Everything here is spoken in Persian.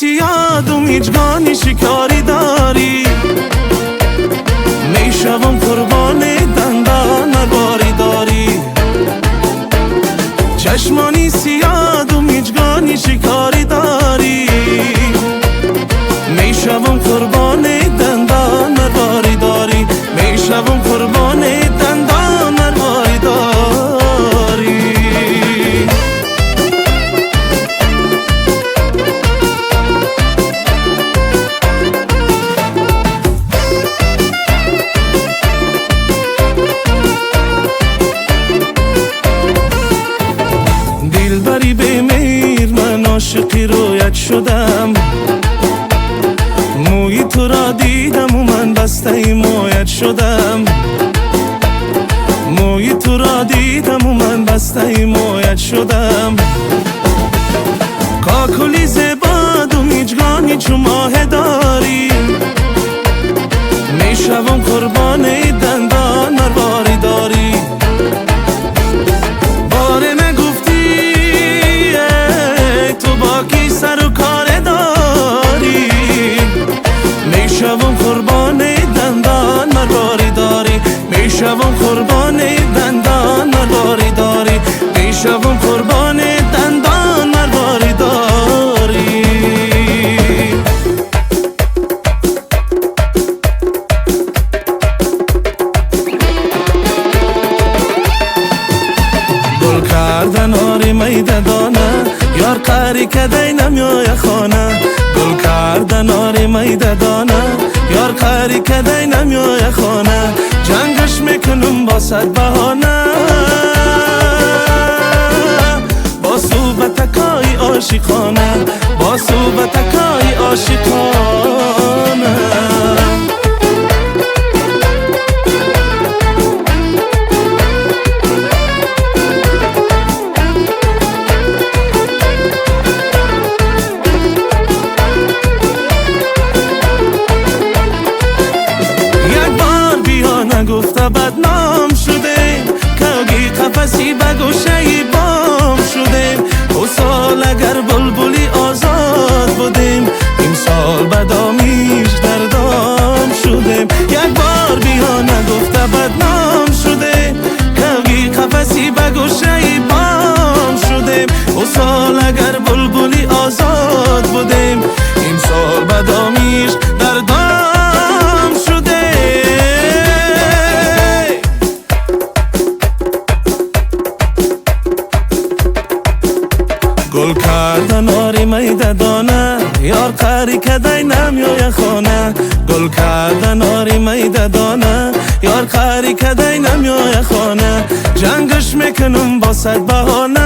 سیاد و میجگانی شکاری داری، میشوم قربان دندان باری داری. چشمانی سیاد و میجگانی شکاری داری، میشوم قربان دندان باری داری، میشوم قربان دندان باری داری. دلبری بمیر من عاشقی رویت شدم، موی تو را دیدم و من بسته مویت شدم، موی تو را دیدم و من بسته مویت شدم. کاکلی زباد و میجگانی چو ماه داری، میشوم قربان دندان مرباری داری. باره نگفتی تو با کی سر و کار داری، میشوم قربان دندان مرباری داری، میشوم قربان دندان مرباری داری، میشوم قربان دندان مرباری داری. گل کردن آری میده دانه، یار قری کدی نمیای خانه. گل کردن آری میده دانه، یار قری کدی نمیای خانه. جنگش میکنم با صد بهانه، با صوبتکای عاشقانه، با صوبتکای عاشقانه. گفته بدنام شده، کاگی قفسی به گوشه بام شده. او سال اگر بلبلی آزاد بودیم، این سال بدامیش در دام شدیم. یک بار بیا نگفته بدنام شده، کاگی قفسی به گوشه بام شدیم. او سال اگر بلبلی آزاد بودیم، این سال بدامیش در دام شده. گل کردن آری میده دانه، یار قری کدی نمیای خانه. گل کردن آری میده دانه، یار قری کدی نمیای خانه. جنگش میکنم با صد بهانه،